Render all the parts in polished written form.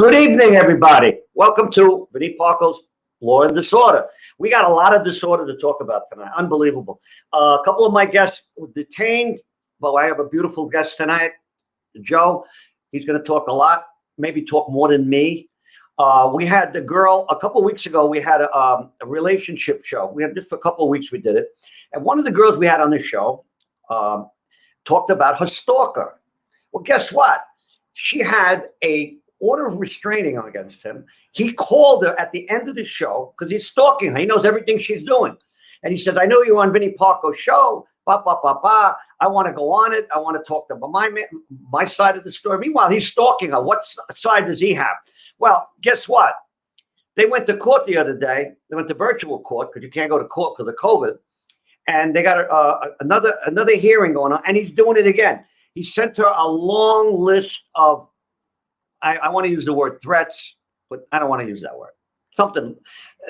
Good evening, everybody. Welcome to Vinnie Parko's Law and Disorder. We got a lot of disorder to talk about tonight. Unbelievable. A couple of my guests were detained, but I have a beautiful guest tonight, Joe. He's going to talk a lot, maybe talk more than me. We had the girl a couple of weeks ago. We had a relationship show. We had this for a couple of weeks. We did it, and one of the girls we had on the show talked about her stalker. Well, guess what? She had a order of restraining against him. He called her at the end of the show because he's stalking her. He knows everything she's doing. And he said, I know you're on Vinnie Parko's show. Ba, ba, ba, ba. I want to go on it. I want to talk to my side of the story. Meanwhile, he's stalking her. What side does he have? Well, guess what? They went to court the other day. They went to virtual court because you can't go to court because of COVID. And they got another hearing going on, and he's doing it again. He sent her a long list of, I want to use the word threats, but I don't want to use that word. Something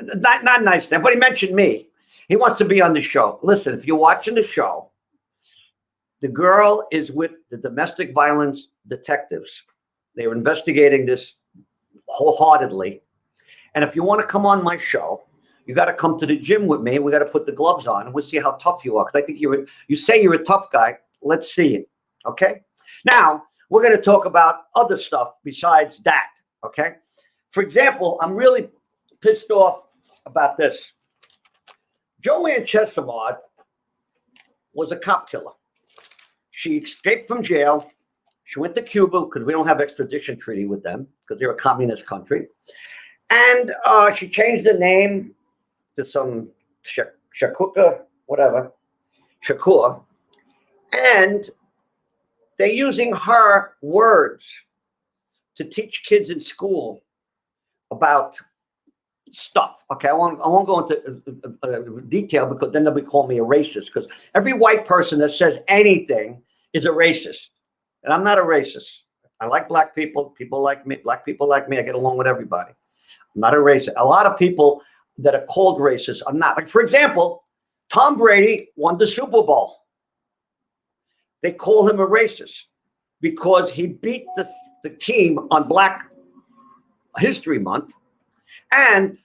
not nice there, but he mentioned me. He wants to be on the show. Listen, if you're watching the show, the girl is with the domestic violence detectives. They are investigating this wholeheartedly. And if you want to come on my show, you got to come to the gym with me. We got to put the gloves on, and we'll see how tough you are. Because I think you say you're a tough guy. Let's see it. Okay? Now, we're going to talk about other stuff besides that, okay? For example, I'm really pissed off about this. Joanne Chesimard was a cop killer. She escaped from jail. She went to Cuba because we don't have extradition treaty with them because they're a communist country. And she changed the name to some Shakur, whatever, Shakur. And they're using her words to teach kids in school about stuff. Okay, I won't go into detail because then they'll be calling me a racist. Because every white person that says anything is a racist, and I'm not a racist. I like black people. People like me. Black people like me. I get along with everybody. I'm not a racist. A lot of people that are called racist are not. Like, for example, Tom Brady won the Super Bowl. They call him a racist because he beat the team on Black History Month, and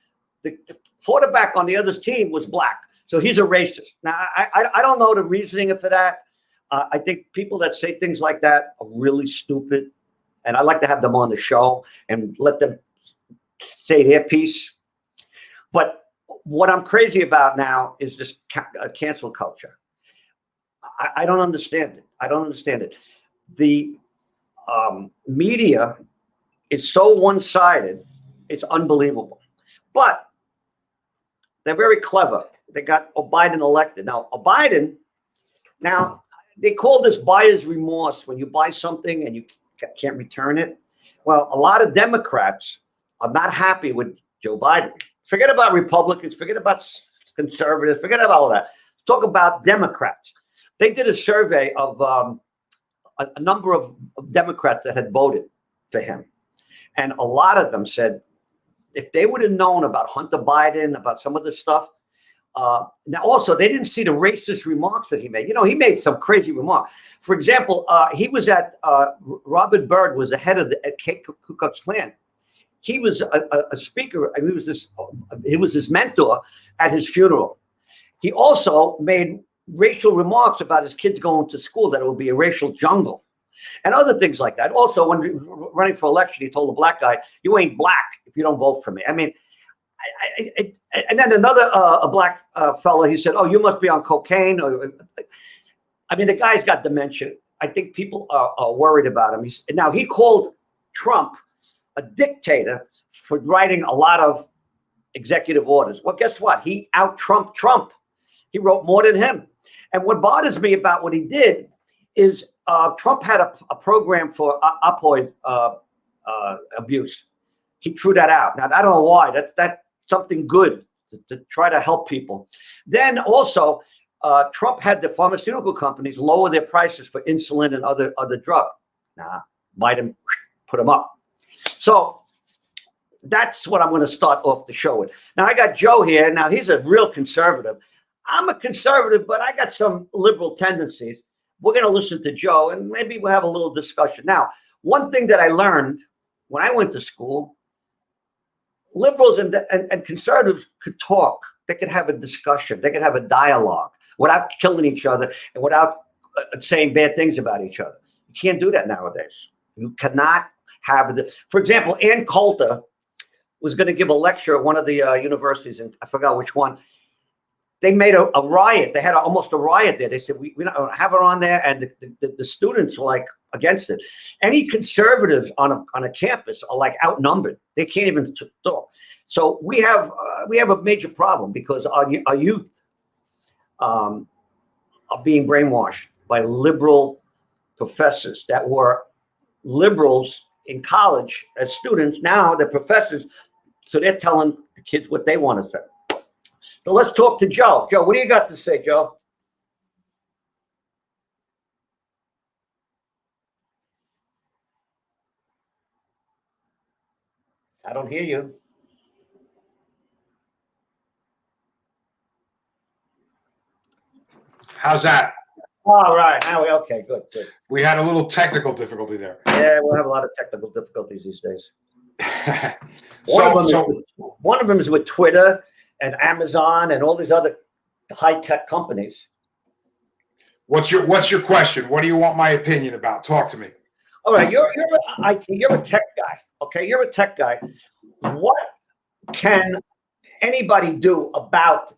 the quarterback on the other team was black. So he's a racist. Now, I don't know the reasoning for that. I think people that say things like that are really stupid, and I like to have them on the show and let them say their piece. But what I'm crazy about now is this cancel culture. I don't understand it. I don't understand it. The media is so one-sided, it's unbelievable. But they're very clever. They got Biden elected. Now, Biden, now they call this buyer's remorse when you buy something and you can't return it. Well, a lot of Democrats are not happy with Joe Biden. Forget about Republicans, forget about conservatives, forget about all that. Talk about Democrats. They did a survey of a number of Democrats that had voted for him. And a lot of them said, if they would have known about Hunter Biden, about some of this stuff. Now, also, they didn't see the racist remarks that he made. You know, he made some crazy remarks. For example, he was at, Robert Byrd was the head of the Ku Klux Klan. He was a speaker, and he was his mentor at his funeral. He also made racial remarks about his kids going to school, that it would be a racial jungle and other things like that. Also, when running for election, he told a black guy, you ain't black if you don't vote for me. I mean, and then another a black fellow, he said, oh, you must be on cocaine. I mean, the guy's got dementia. I think people are worried about him. Now, he called Trump a dictator for writing a lot of executive orders. Well, guess what? He out-Trumped Trump. He wrote more than him. And what bothers me about what he did is Trump had a program for opioid abuse. He threw that out. Now, I don't know why. That's something good to try to help people. Then also, Trump had the pharmaceutical companies lower their prices for insulin and other drugs. Nah, Biden put them up. So that's what I'm going to start off the show with. Now, I got Joe here. Now, he's a real conservative. I'm a conservative, but I got some liberal tendencies. We're going to listen to Joe, and maybe we'll have a little discussion. Now, one thing that I learned when I went to school, liberals and conservatives could talk. They could have a discussion. They could have a dialogue without killing each other and without saying bad things about each other. You can't do that nowadays. You cannot have this. For example, Ann Coulter was going to give a lecture at one of the universities, and I forgot which one. They made a riot. They had almost a riot there. They said, we don't have her on there, and the students were like against it. Any conservatives on a campus are like outnumbered. They can't even talk. So we have a major problem because our youth are being brainwashed by liberal professors that were liberals in college as students. Now they're professors, so they're telling the kids what they want to say. So let's talk to Joe. Joe, what do you got to say, Joe? I don't hear you. How's that? All right. Now okay, good. We had a little technical difficulty there. Yeah, we'll have a lot of technical difficulties these days. One of them is with Twitter and Amazon and all these other high-tech companies. What's your question? What do you want my opinion about? Talk to me. All right, you're a tech guy. Okay, you're a tech guy. What can anybody do about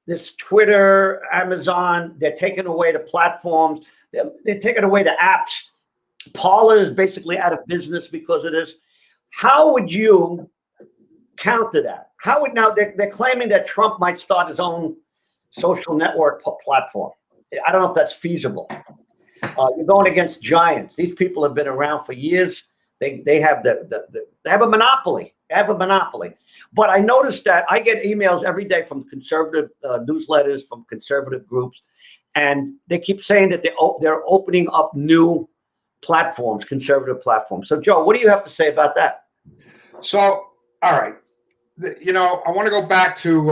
this Twitter, Amazon? They're taking away the platforms. They're taking away the apps. Parler is basically out of business because of this. How would you counter that? Now they're claiming that Trump might start his own social network platform. I don't know if that's feasible. You're going against giants. These people have been around for years. They have they have a monopoly. They have a monopoly. But I noticed that I get emails every day from conservative newsletters, from conservative groups, and they keep saying that they're opening up new platforms, conservative platforms. So, Joe, what do you have to say about that? So, all right, I want to go back to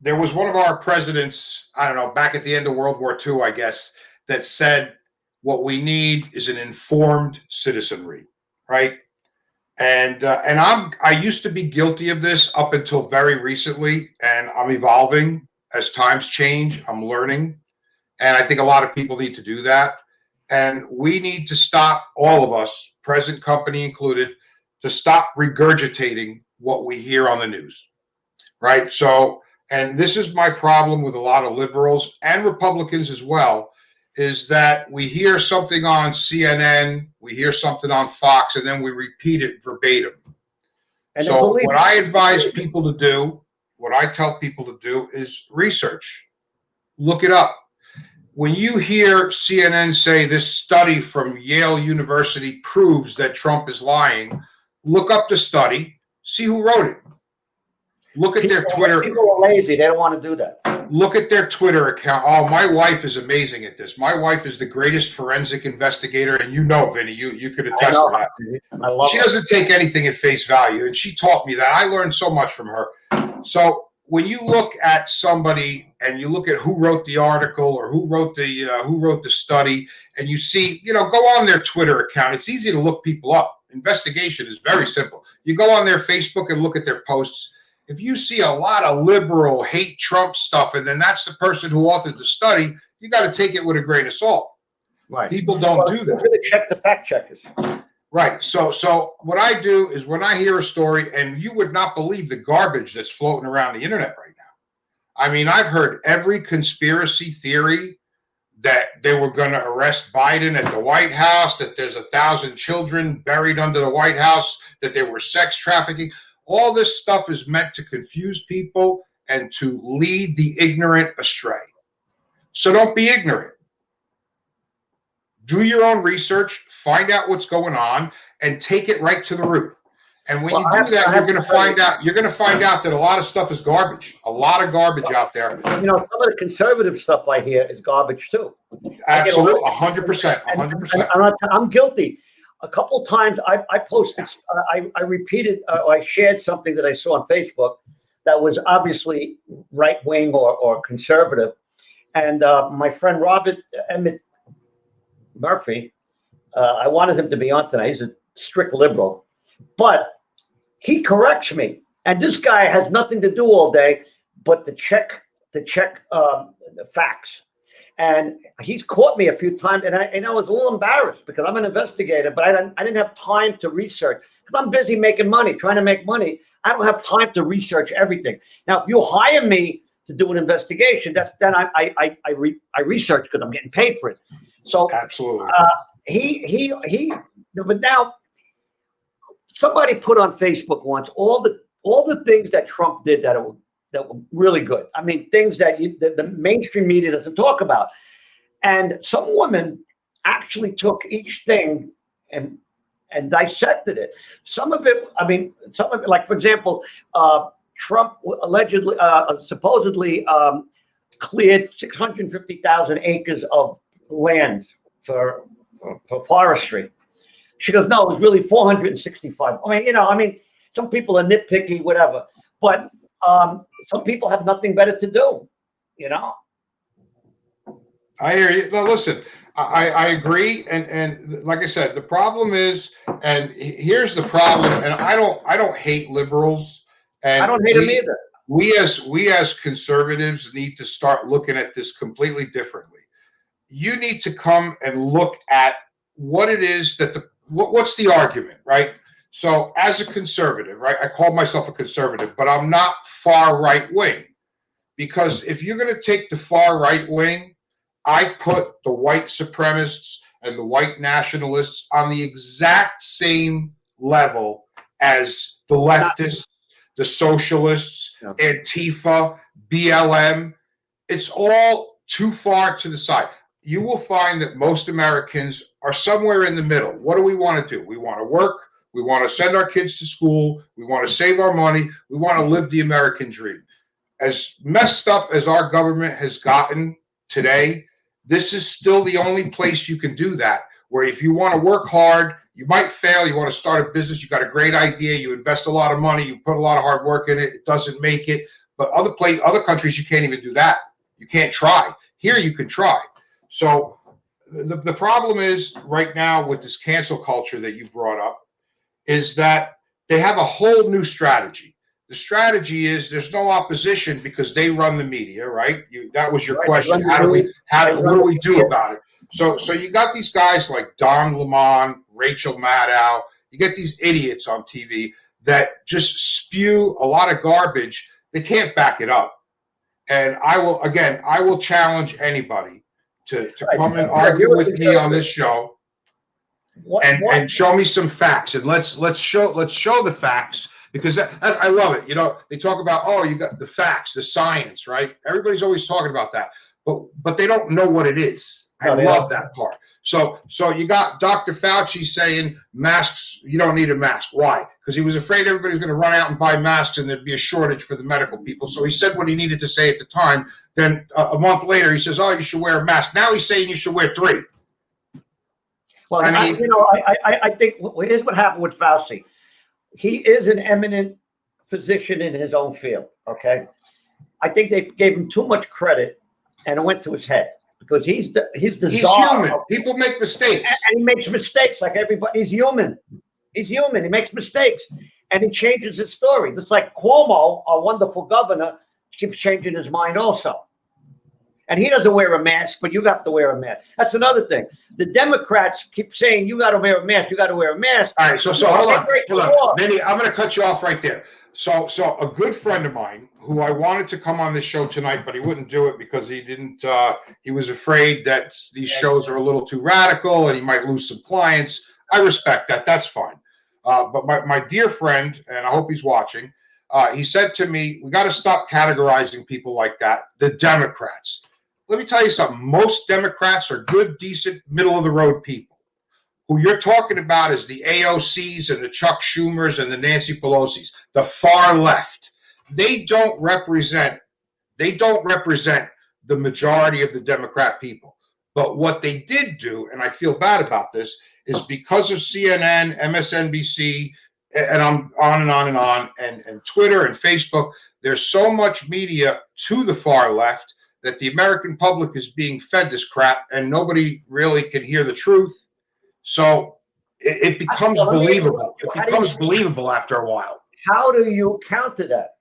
there was one of our presidents, I don't know, back at the end of World War II, I guess, that said what we need is an informed citizenry, right? And I used to be guilty of this up until very recently, and I'm evolving as times change. I'm learning, and I think a lot of people need to do that. And we need to stop, all of us, present company included, to stop regurgitating what we hear on the news, right? So, and this is my problem with a lot of liberals and Republicans as well, is that we hear something on CNN, we hear something on Fox, and then we repeat it verbatim. And so what I advise people to do, what I tell people to do is research, look it up. When you hear CNN say this study from Yale University proves that Trump is lying, look up the study, see who wrote it. Look at their Twitter. People are lazy. They don't want to do that. Look at their Twitter account. Oh, my wife is amazing at this. My wife is the greatest forensic investigator, and Vinny, you could attest to that. I love she doesn't take anything at face value, and she taught me that. I learned so much from her. So when you look at somebody and you look at who wrote the article or who wrote the study, and you see, go on their Twitter account. It's easy to look people up. Investigation is very simple. You go on their Facebook and look at their posts. If you see a lot of liberal hate Trump stuff, and then that's the person who authored the study, you got to take it with a grain of salt. Right. People don't do that. We're going to check the fact checkers. Right. So what I do is when I hear a story, and you would not believe the garbage that's floating around the internet right now. I mean, I've heard every conspiracy theory that they were going to arrest Biden at the White House, that there's 1,000 children buried under the White House, that there were sex trafficking. All this stuff is meant to confuse people and to lead the ignorant astray. So don't be ignorant. Do your own research, find out what's going on, and take it right to the root. And when you do that, you're going to find out that a lot of stuff is garbage. A lot of garbage out there. Some of the conservative stuff I hear is garbage too. Absolutely, 100%, 100%. I'm guilty. A couple times I posted, I repeated, I shared something that I saw on Facebook that was obviously right wing or conservative, and my friend Robert Emmett Murphy, I wanted him to be on tonight. He's a strict liberal, but he corrects me. And this guy has nothing to do all day but to check the facts. And he's caught me a few times, and I was a little embarrassed because I'm an investigator, but I didn't have time to research because I'm busy making money, trying to make money. I don't have time to research everything. Now, if you hire me to do an investigation, then I research because I'm getting paid for it. So Absolutely. But now somebody put on Facebook once all the things that Trump did that were really good. I mean, things that the mainstream media doesn't talk about. And some woman actually took each thing and dissected it. Some of it, like, for example, Trump allegedly, supposedly cleared 650,000 acres of land for forestry. She goes, no, it was really 465. Some people are nitpicky, whatever, but some people have nothing better to do, I hear you. No, listen, I agree, and like I said, the problem is, and here's the problem, and I don't hate liberals, and I don't hate them either. We as conservatives need to start looking at this completely differently. You need to come and look at what it is that what's the argument, right? So as a conservative, right, I call myself a conservative, but I'm not far right wing, because if you're going to take the far right wing, I put the white supremacists and the white nationalists on the exact same level as the leftists, the socialists, Antifa, BLM. It's all too far to the side. You will find that most Americans are somewhere in the middle. What do we want to do? We want to work. We want to send our kids to school. We want to save our money. We want to live the American dream. As messed up as our government has gotten today, this is still the only place you can do that, where if you want to work hard, you might fail. You want to start a business. You got a great idea. You invest a lot of money. You put a lot of hard work in it. It doesn't make it. But other countries, you can't even do that. You can't try. Here, you can try. So the problem is right now with this cancel culture that you brought up is that they have a whole new strategy. The strategy is there's no opposition because they run the media, right? That was your question. What do we do about it? So you got these guys like Don Lemon, Rachel Maddow. You get these idiots on TV that just spew a lot of garbage. They can't back it up. And I will challenge anybody to come and argue with me on this show and show me some facts. And let's show the facts, because I love it. They talk about, you got the facts, the science, right? Everybody's always talking about that, but they don't know what it is. I love that part. So you got Dr. Fauci saying masks, you don't need a mask. Why? Because he was afraid everybody was going to run out and buy masks and there'd be a shortage for the medical people. So he said what he needed to say at the time. Then a month later, he says, you should wear a mask. Now he's saying you should wear 3. Well, I think here's what happened with Fauci. He is an eminent physician in his own field, okay? I think they gave him too much credit and it went to his head. Because he's czar. Human. People make mistakes. And he makes mistakes like everybody. He's human. He's human. He makes mistakes. And he changes his story. Just like Cuomo, our wonderful governor, keeps changing his mind also. And he doesn't wear a mask, but you have to wear a mask. That's another thing. The Democrats keep saying, you got to wear a mask. You got to wear a mask. All right, so hold on. Manny, I'm going to cut you off right there. So a good friend of mine who I wanted to come on this show tonight, but he wouldn't do it because he didn't. He was afraid that these shows are a little too radical and he might lose some clients. I respect that. That's fine. But my dear friend, and I hope he's watching, he said to me, we got to stop categorizing people like that. The Democrats. Let me tell you something. Most Democrats are good, decent, middle of the road people. Who you're talking about is the AOCs and the Chuck Schumers and the Nancy Pelosi's, the far left. They don't represent the majority of the Democrat people. But what they did do, and I feel bad about this, is because of CNN, MSNBC, and I'm on and on and on, and Twitter and Facebook, there's so much media to the far left that the American public is being fed this crap and nobody really can hear the truth. So It becomes believable. It becomes believable after a while. How do you counter that?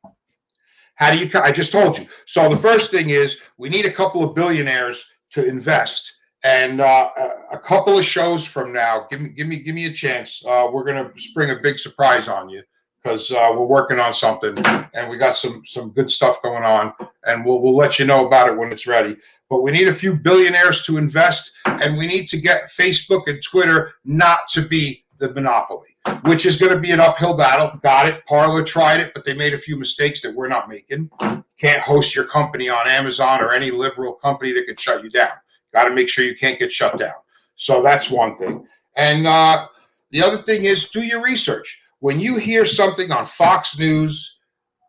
How do you? I just told you. So the first thing is we need a couple of billionaires to invest, and a couple of shows from now, give me a chance. We're gonna spring a big surprise on you because we're working on something, and we got some good stuff going on, and we'll let you know about it when it's ready. But we need a few billionaires to invest, and we need to get Facebook and Twitter not to be the monopoly, which is going to be an uphill battle. Got it. Parler tried it, but they made a few mistakes that we're not making. Can't host your company on Amazon or any liberal company that could shut you down. Got to make sure you can't get shut down. So that's one thing. And the other thing is do your research. When you hear something on Fox News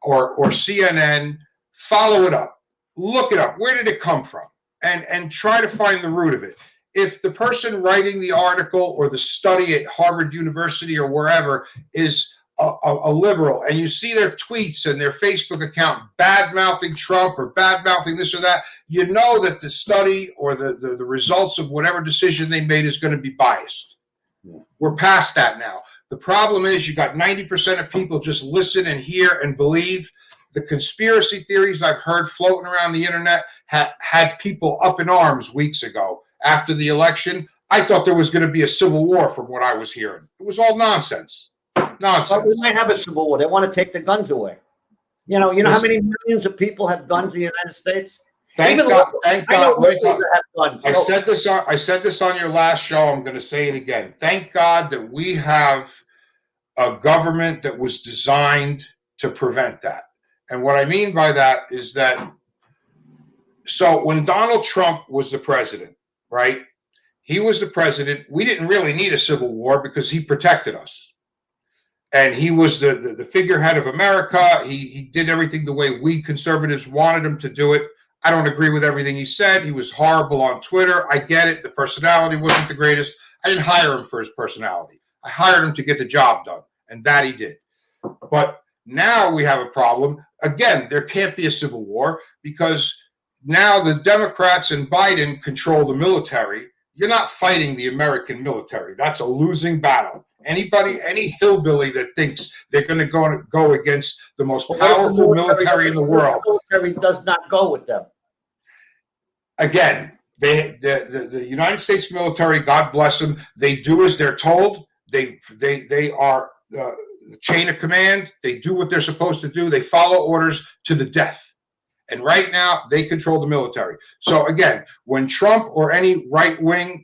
or CNN, follow it up. Look it up. Where did it come from? And try to find the root of it. If the person writing the article or the study at Harvard University or wherever is a liberal, and you see their tweets and their Facebook account bad-mouthing Trump or bad-mouthing this or that, you know that the study or the results of whatever decision they made is going to be biased. Yeah. We're past that now. The problem is you got 90% of people just listen and hear and believe. The conspiracy theories I've heard floating around the internet had people up in arms weeks ago. After the election, I thought there was going to be a civil war from what I was hearing. It was all nonsense. Nonsense. But we might have a civil war. They want to take the guns away. You know how many millions of people have guns in the United States? Thank God. Thank God. I said this on your last show. I'm going to say it again. Thank God that we have a government that was designed to prevent that. And what I mean by that is that, so when Donald Trump was the president, right? He was the president. We didn't really need a civil war because he protected us. And he was the figurehead of America. He did everything the way we conservatives wanted him to do it. I don't agree with everything he said. He was horrible on Twitter. I get it. The personality wasn't the greatest. I didn't hire him for his personality. I hired him to get the job done. And that he did. But now we have a problem. Again, there can't be a civil war because now the Democrats and Biden control the military. You're not fighting the American military. That's a losing battle. Any hillbilly that thinks they're going to go against the most powerful military in the world. The military does not go with them. Again, the United States military, God bless them, they do as they're told. They are the chain of command. They do what they're supposed to do. They follow orders to the death. And right now, they control the military. So again, when Trump or any right-wing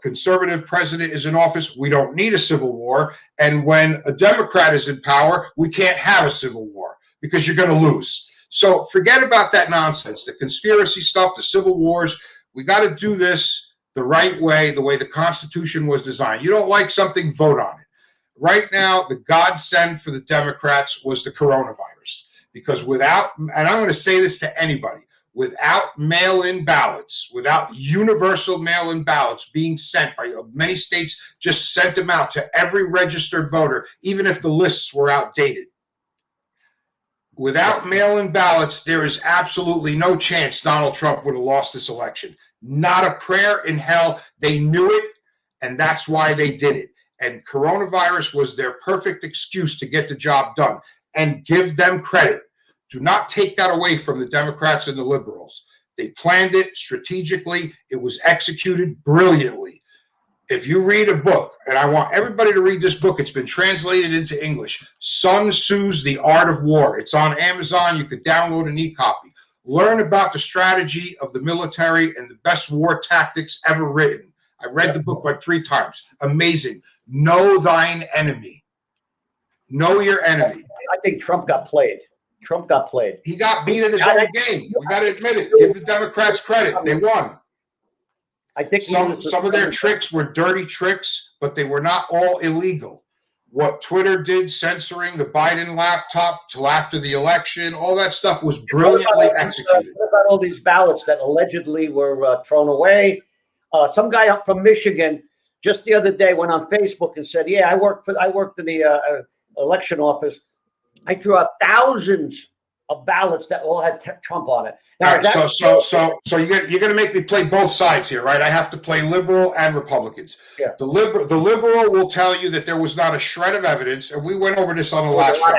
conservative president is in office, we don't need a civil war. And when a Democrat is in power, we can't have a civil war because you're going to lose. So forget about that nonsense, the conspiracy stuff, the civil wars. We got to do this the right way, the way the Constitution was designed. You don't like something, vote on it. Right now, the godsend for the Democrats was the coronavirus. Because without, and I'm going to say this to anybody, without mail-in ballots, without universal mail-in ballots being sent by many states, just sent them out to every registered voter, even if the lists were outdated. Without mail-in ballots, there is absolutely no chance Donald Trump would have lost this election. Not a prayer in hell. They knew it, and that's why they did it. And coronavirus was their perfect excuse to get the job done. And give them credit. Do not take that away from the Democrats and the liberals. They planned it strategically. It was executed brilliantly. If you read a book, and I want everybody to read this book, it's been translated into English, Sun Tzu's The Art of War. It's on Amazon. You could download an e-copy. Learn about the strategy of the military and the best war tactics ever written. I read the book like 3 times. Amazing. Know thine enemy. Know your enemy. I think Trump got played. Trump got played. He got beat at his own game. We got to admit it. Give the Democrats credit. They won. I think some of their tricks were dirty tricks, but they were not all illegal. What Twitter did, censoring the Biden laptop till after the election, all that stuff was brilliantly executed. What about all these ballots that allegedly were thrown away? Some guy up from Michigan just the other day went on Facebook and said, "Yeah, I worked in the election office. I threw out thousands of ballots that all had Trump on it. All Now, right, so you're going to make me play both sides here, right? I have to play liberal and Republicans. Yeah. The liberal will tell you that there was not a shred of evidence, and we went over this on the last show.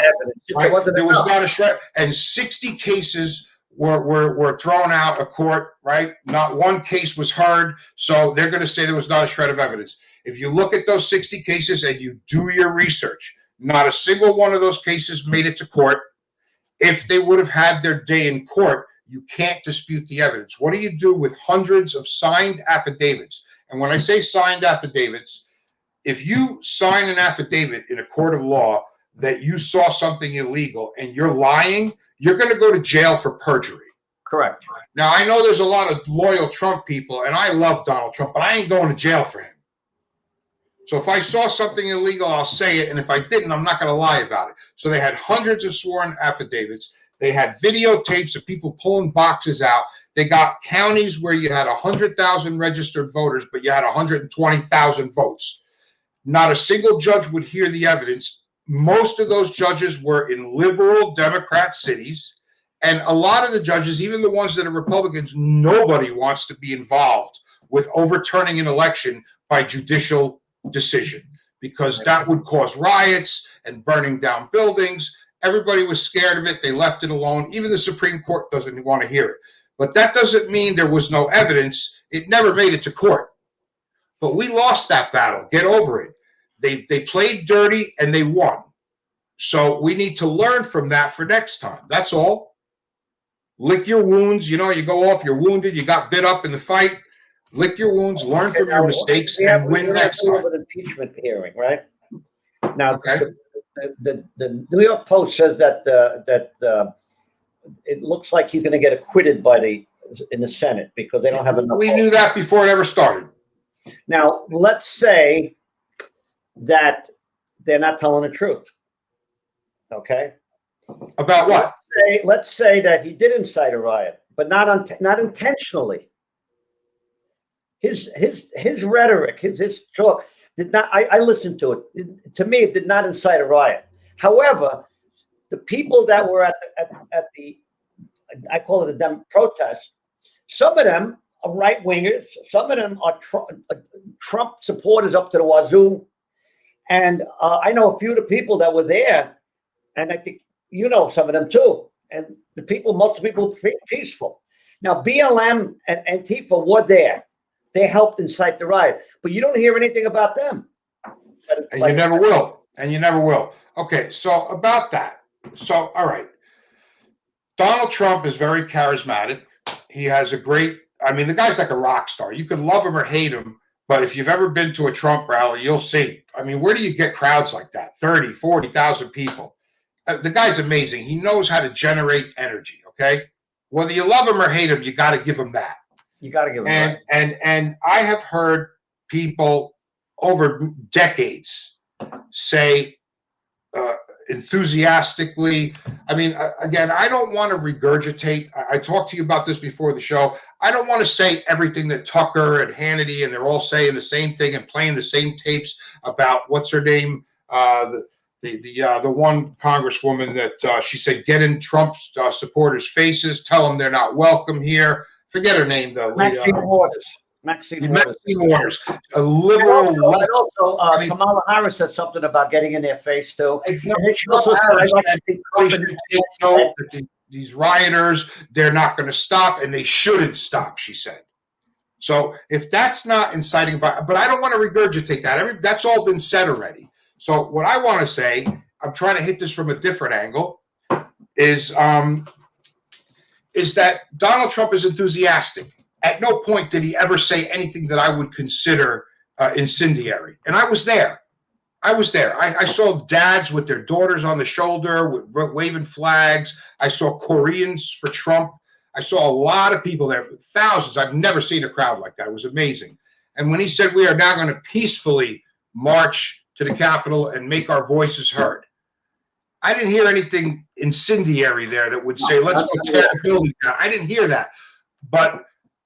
Right? There was not a shred, and 60 cases were thrown out of court, right? Not one case was heard, so they're going to say there was not a shred of evidence. If you look at those 60 cases and you do your research, not a single one of those cases made it to court. If they would have had their day in court, you can't dispute the evidence. What do you do with hundreds of signed affidavits? And when I say signed affidavits, if you sign an affidavit in a court of law that you saw something illegal and you're lying, you're going to go to jail for perjury. Correct. Now, I know there's a lot of loyal Trump people, and I love Donald Trump, but I ain't going to jail for him. So if I saw something illegal, I'll say it, and if I didn't, I'm not going to lie about it. So they had hundreds of sworn affidavits. They had videotapes of people pulling boxes out. They got counties where you had 100,000 registered voters, but you had 120,000 votes. Not a single judge would hear the evidence. Most of those judges were in liberal Democrat cities, and a lot of the judges, even the ones that are Republicans, nobody wants to be involved with overturning an election by judicial decision, because that would cause riots and burning down buildings. Everybody was scared of it. They left it alone. Even the Supreme Court doesn't want to hear it. But that doesn't mean there was no evidence. It never made it to court. But we lost that battle. Get over it. They played dirty and they won. So we need to learn from that for next time. That's all. Lick your wounds. You know, you go off, you're wounded, you got bit up in the fight. Lick your wounds, learn from your mistakes, and win next time. An impeachment hearing, right? Now, Okay. the New York Post says that it looks like he's going to get acquitted in the Senate because they don't have enough. We knew that before it ever started. Now, let's say that they're not telling the truth. Okay. About what? Let's say that he did incite a riot, but not intentionally. His rhetoric, his talk did not. I listened to it. To me, it did not incite a riot. However, the people that were at the I call it a protest. Some of them are right wingers. Some of them are Trump supporters up to the wazoo. And I know a few of the people that were there, and I think you know some of them too. And most people were peaceful. Now, BLM and Antifa were there. They helped incite the riot, but you don't hear anything about them. And you never will. And you never will. Okay, so about that. So, all right. Donald Trump is very charismatic. He has the guy's like a rock star. You can love him or hate him, but if you've ever been to a Trump rally, you'll see. I mean, where do you get crowds like that? 30, 40,000 people. The guy's amazing. He knows how to generate energy, okay? Whether you love him or hate him, you got to give him that. You got to give him that. And I have heard people over decades say enthusiastically, I mean, again, I don't want to regurgitate. I talked to you about this before the show. I don't want to say everything that Tucker and Hannity and they're all saying the same thing and playing the same tapes about what's her name, the one congresswoman that she said, get in Trump's supporters' faces, tell them they're not welcome here. Forget her name, though. Maxine Waters, a liberal. And also Kamala Harris said something about getting in their face too. These rioters, they're not going to stop, and they shouldn't stop, she said. So if that's not inciting violence, but I don't want to regurgitate that. That's all been said already. So what I want to say, I'm trying to hit this from a different angle, is that Donald Trump is enthusiastic. At no point did he ever say anything that I would consider incendiary. And I was there. I saw dads with their daughters on the shoulder, waving flags. I saw Koreans for Trump. I saw a lot of people there, thousands. I've never seen a crowd like that. It was amazing. And when he said we are now going to peacefully march to the Capitol and make our voices heard, I didn't hear anything incendiary there that would say, let's go tear the building down. I didn't hear that.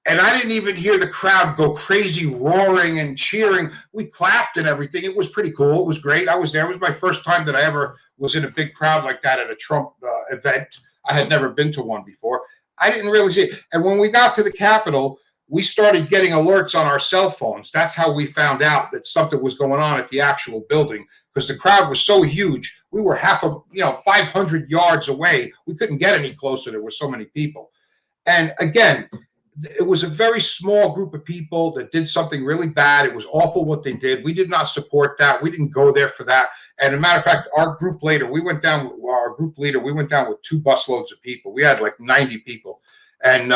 And I didn't even hear the crowd go crazy, roaring and cheering. We clapped and everything. It was pretty cool. It was great. I was there. It was my first time that I ever was in a big crowd like that at a Trump event. I had never been to one before. I didn't really see it. And when we got to the Capitol, we started getting alerts on our cell phones. That's how we found out that something was going on at the actual building, because the crowd was so huge. We were 500 yards away. We couldn't get any closer. There were so many people. And again, it was a very small group of people that did something really bad. It was awful what they did. We did not support that. We didn't go there for that. And as a matter of fact, our group leader, we went down with 2 busloads of people. We had like 90 people. And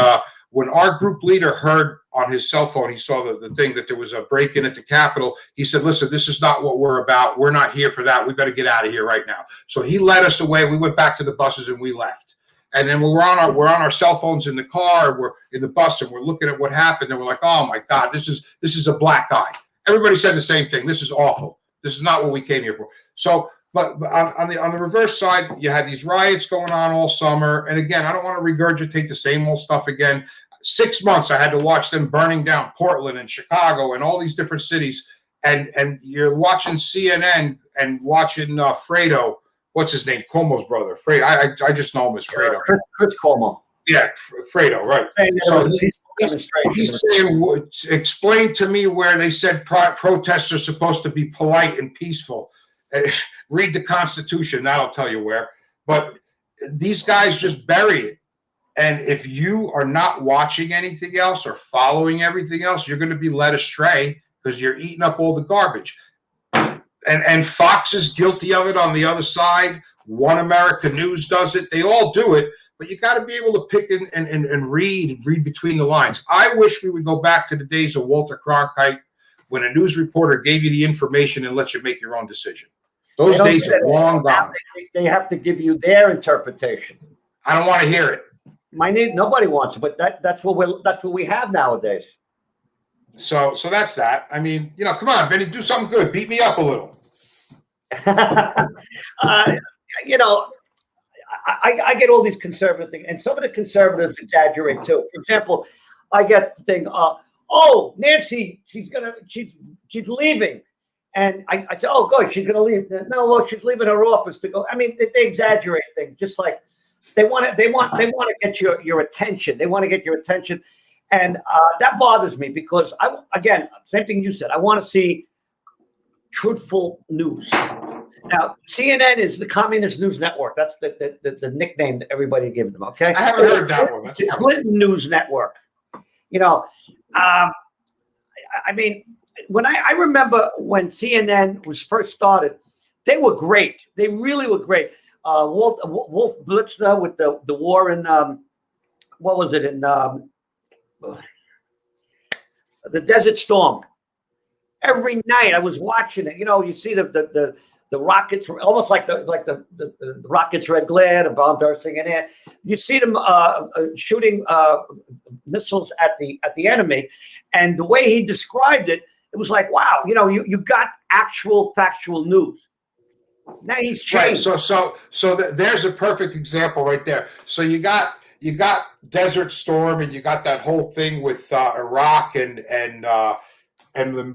when our group leader heard on his cell phone, he saw the thing that there was a break-in at the Capitol. He said, listen, this is not what we're about. We're not here for that. We've got to get out of here right now. So he led us away. We went back to the buses and we left. And then we're on our cell phones in the car, we're in the bus, and we're looking at what happened, and we're like, oh my God, this is a black eye. Everybody said the same thing. This is awful. This is not what we came here for. So, but on the reverse side, you had these riots going on all summer. And again, I don't want to regurgitate the same old stuff again. 6 months I had to watch them burning down Portland and Chicago and all these different cities. And you're watching CNN and watching Fredo. What's his name? Cuomo's brother, Fredo. I just know him as Fredo. Chris Cuomo. Yeah, Fredo, right. So he's saying, explain to me where they said protests are supposed to be polite and peaceful. Read the Constitution, that'll tell you where. But these guys just bury it. And if you are not watching anything else or following everything else, you're going to be led astray because you're eating up all the garbage. And Fox is guilty of it on the other side. One America News does it. They all do it. But you got to be able to pick and read between the lines. I wish we would go back to the days of Walter Cronkite, when a news reporter gave you the information and let you make your own decision. Those days are long gone. They have to give you their interpretation. I don't want to hear it. Nobody wants it, but that's what we have nowadays. So that's that. I mean, come on, Vinny, do something good. Beat me up a little. I get all these conservative things, and some of the conservatives exaggerate too. For example, I get the thing, oh, Nancy, she's leaving. And I said, oh, good, she's going to leave. No, well, she's leaving her office to go. I mean, they exaggerate things, just like they want to get your attention. They want to get your attention. And that bothers me because, again, same thing you said. I want to see truthful news. Now, CNN is the Communist News Network. That's the nickname that everybody gives them, okay? I haven't heard that one. That's the Clinton News Network. I mean, when I remember when CNN was first started, they were great. They really were great. Wolf Blitzer with the war in, what was it, in the Desert Storm. Every night I was watching it. You see the rockets, almost like the rockets red glare, the bomb bursting in air. You see them shooting missiles at the enemy, and the way he described it, it was like, wow, you got actual factual news. Now he's changed. Right. So there's a perfect example right there. So you got Desert Storm, and you got that whole thing with Iraq and the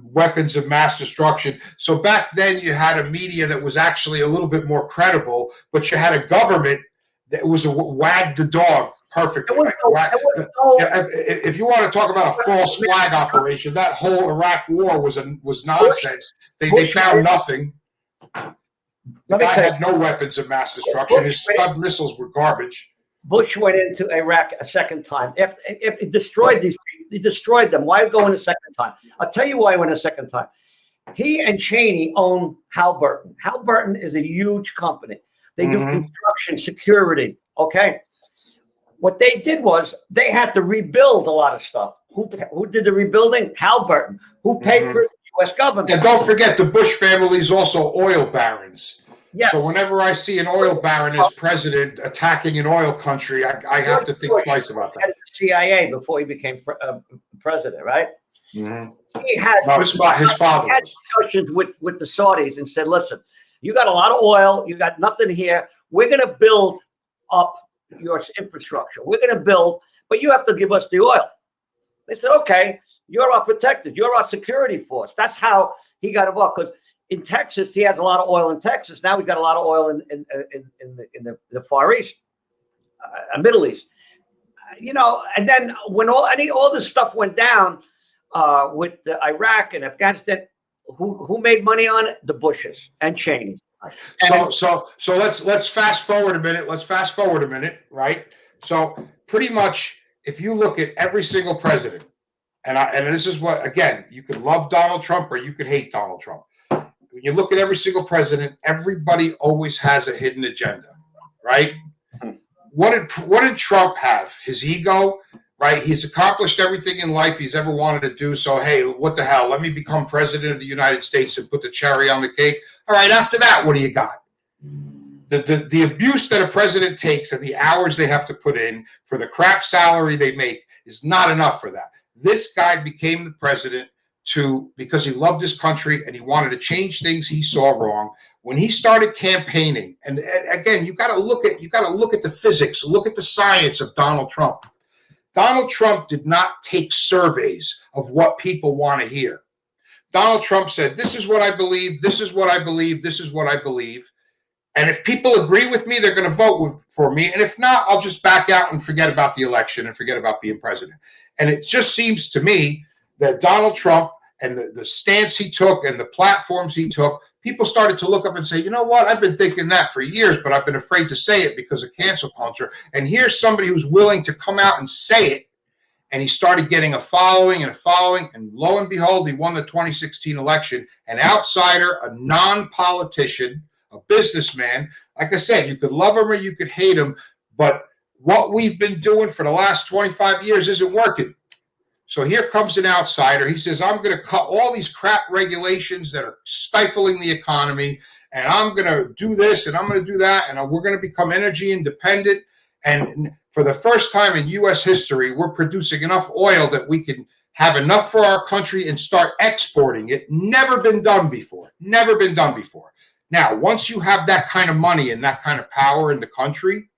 weapons of mass destruction. So back then you had a media that was actually a little bit more credible, but you had a government that was a wag the dog perfectly. If you want to talk about a false flag operation, that whole Iraq war was nonsense. They found nothing. The guy had no weapons of mass destruction. His Scud missiles were garbage. Bush went into Iraq a second time. If he destroyed these people, he destroyed them. Why go in a second time? I'll tell you why he went a second time. He and Cheney own Halliburton. Halliburton is a huge company. They do construction, security. Okay. What they did was they had to rebuild a lot of stuff. Who did the rebuilding? Halliburton. Who paid for it? The U.S. government. And don't forget, the Bush family is also oil barons. Yes. So whenever I see an oil baron as president attacking an oil country, I have to think twice about that. CIA before he became president, right? Mm-hmm. He had his father had discussions with the Saudis and said, listen, you got a lot of oil, you got nothing here. We're going to build up your infrastructure. We're going to build, but you have to give us the oil. They said, okay, you're our protectors. You're our security force. That's how he got involved. Because in Texas, he has a lot of oil in Texas. Now he's got a lot of oil in the Far East. Middle East. And then when all this stuff went down with Iraq and Afghanistan, who made money on it? The Bushes and Cheney. So let's fast forward a minute. Right? So pretty much, if you look at every single president, and this is what, again, you can love Donald Trump or you can hate Donald Trump. When you look at every single president, everybody always has a hidden agenda, right? What did Trump have? His ego, right? He's accomplished everything in life he's ever wanted to do. So, hey, what the hell? Let me become president of the United States and put the cherry on the cake. All right, after that, what do you got? The abuse that a president takes and the hours they have to put in for the crap salary they make is not enough for that. This guy became the president because he loved his country and he wanted to change things he saw wrong. When he started campaigning, and again, you got to look at the physics, look at the science of Donald Trump. Donald Trump did not take surveys of what people want to hear. Donald Trump said, "This is what I believe. This is what I believe. This is what I believe. And if people agree with me, they're going to vote for me. And if not, I'll just back out and forget about the election and forget about being president." And it just seems to me that Donald Trump and the stance he took and the platforms he took, people started to look up and say, you know what, I've been thinking that for years, but I've been afraid to say it because of cancel culture. And here's somebody who's willing to come out and say it. And he started getting a following. And lo and behold, he won the 2016 election. An outsider, a non-politician, a businessman. Like I said, you could love him or you could hate him, but what we've been doing for the last 25 years isn't working. So here comes an outsider. He says, I'm going to cut all these crap regulations that are stifling the economy, and I'm going to do this, and I'm going to do that, and we're going to become energy independent. And for the first time in U.S. history, we're producing enough oil that we can have enough for our country and start exporting it. Never been done before. Never been done before. Now, once you have that kind of money and that kind of power in the country,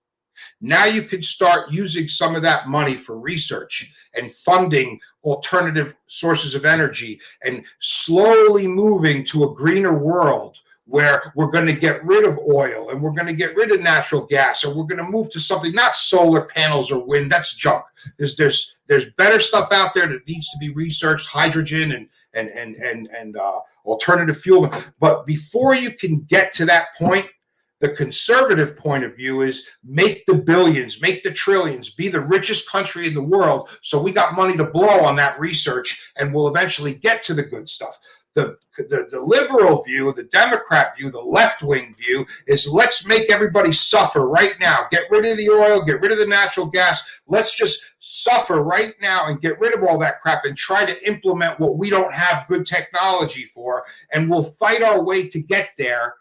now you can start using some of that money for research and funding alternative sources of energy and slowly moving to a greener world where we're going to get rid of oil and we're going to get rid of natural gas, and we're going to move to something, not solar panels or wind. That's junk. There's better stuff out there that needs to be researched, hydrogen and alternative fuel. But before you can get to that point, the conservative point of view is make the billions, make the trillions, be the richest country in the world, so we got money to blow on that research and we'll eventually get to the good stuff. The liberal view, the Democrat view, the left-wing view is let's make everybody suffer right now. Get rid of the oil, get rid of the natural gas. Let's just suffer right now and get rid of all that crap and try to implement what we don't have good technology for, and we'll fight our way to get there.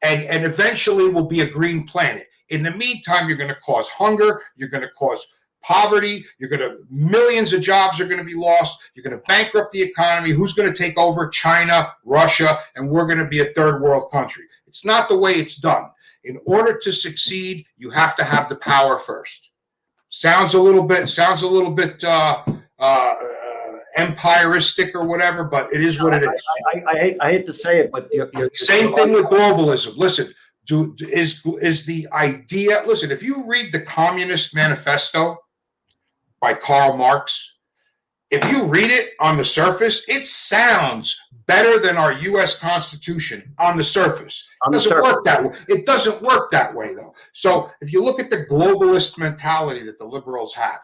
And eventually we'll be a green planet. In the meantime, you're going to cause hunger. You're going to cause poverty. Millions of jobs are going to be lost. You're going to bankrupt the economy. Who's going to take over? China, Russia, and we're going to be a third world country. It's not the way it's done. In order to succeed, you have to have the power first. Sounds a little bit empiristic or whatever, but it is what it is. I hate to say it, but you're same thing with globalism. Listen, is the idea? Listen, if you read the Communist Manifesto by Karl Marx, if you read it on the surface, it sounds better than our U.S. Constitution on the surface. It doesn't work that way. It doesn't work that way, though. So if you look at the globalist mentality that the liberals have,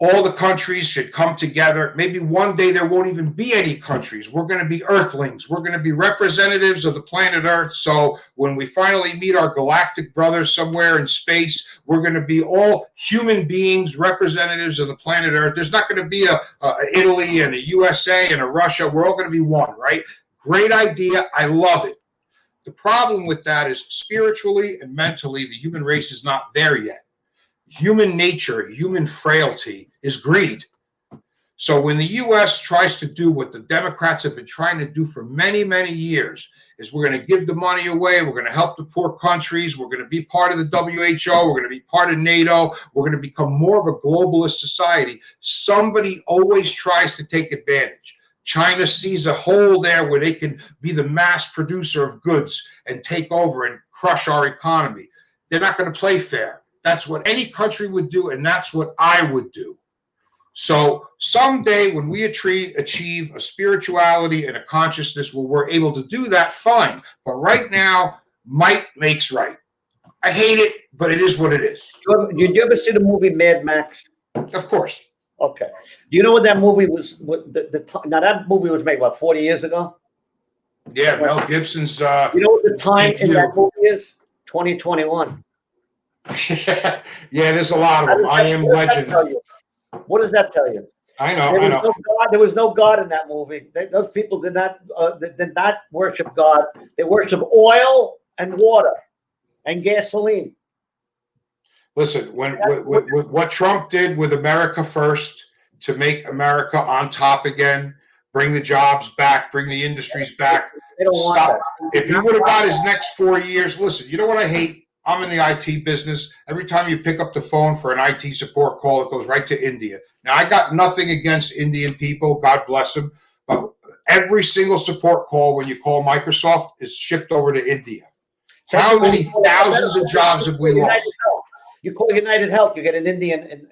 all the countries should come together. Maybe one day there won't even be any countries. We're going to be earthlings. We're going to be representatives of the planet Earth. So when we finally meet our galactic brothers somewhere in space, we're going to be all human beings, representatives of the planet Earth. There's not going to be a Italy and a USA and a Russia. We're all going to be one, right? Great idea. I love it. The problem with that is spiritually and mentally, the human race is not there yet. Human nature, human frailty is greed. So when the U.S. tries to do what the Democrats have been trying to do for many, many years, is we're going to give the money away, we're going to help the poor countries, we're going to be part of the WHO, we're going to be part of NATO, we're going to become more of a globalist society, somebody always tries to take advantage. China sees a hole there where they can be the mass producer of goods and take over and crush our economy. They're not going to play fair. That's what any country would do, and that's what I would do. So someday when we achieve a spirituality and a consciousness where we're able to do that, fine. But right now, might makes right. I hate it, but it is what it is. Did you ever see the movie Mad Max? Of course. Okay. Do you know what that movie was? Now that movie was made, what, 40 years ago? Yeah, Mel Gibson's. You know what the time in you. that movie is? 2021. Yeah, there's a lot of them. I Am Legend. What does that tell you? I know. There was no God in that movie. Those people did not worship God. They worship oil and water and gasoline. Listen, with what Trump did with America First to make America on top again, bring the jobs back, bring the industries back. They don't want that. If he would have got his next 4 years, listen, you know what I hate? I'm in the IT business. Every time you pick up the phone for an IT support call, it goes right to India. Now, I got nothing against Indian people. God bless them. But every single support call when you call Microsoft is shipped over to India. How many thousands of jobs have we lost? You call United Health, you get an Indian.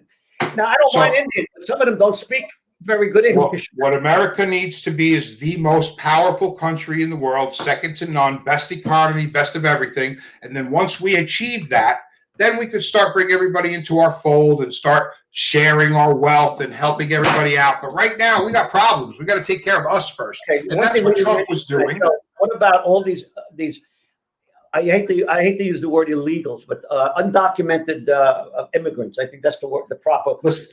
Now, I don't mind Indian, but some of them don't speak very good English. What America needs to be is the most powerful country in the world, second to none, best economy, best of everything. And then once we achieve that, then we could start bringing everybody into our fold and start sharing our wealth and helping everybody out. But right now, we got problems. We got to take care of us first. Okay, and that's what Trump was doing. What about all these I hate to use the word illegals, but undocumented immigrants? I think that's the word, the proper. Listen,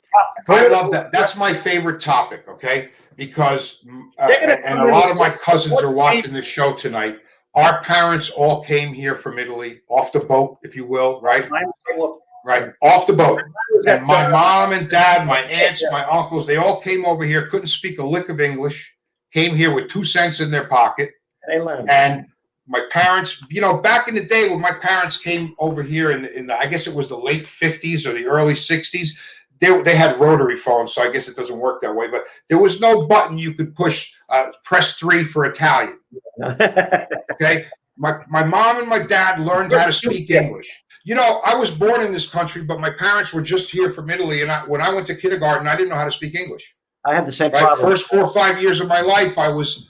I love that. That's my favorite topic. Okay, because and a lot of my cousins are watching this show tonight. Our parents all came here from Italy, off the boat, if you will, right? Right, off the boat. And my mom and dad, my aunts, my uncles, they all came over here, couldn't speak a lick of English, came here with 2 cents in their pocket. They learned. And my parents, back in the day when my parents came over here in the, I guess it was the late 50s or the early 60s, they had rotary phones, so I guess it doesn't work that way. But there was no button you could push, press 3 for Italian. Okay? My mom and my dad learned how to speak English. I was born in this country, but my parents were just here from Italy, and when I went to kindergarten, I didn't know how to speak English. I had the same problem. First 4 or 5 years of my life, I was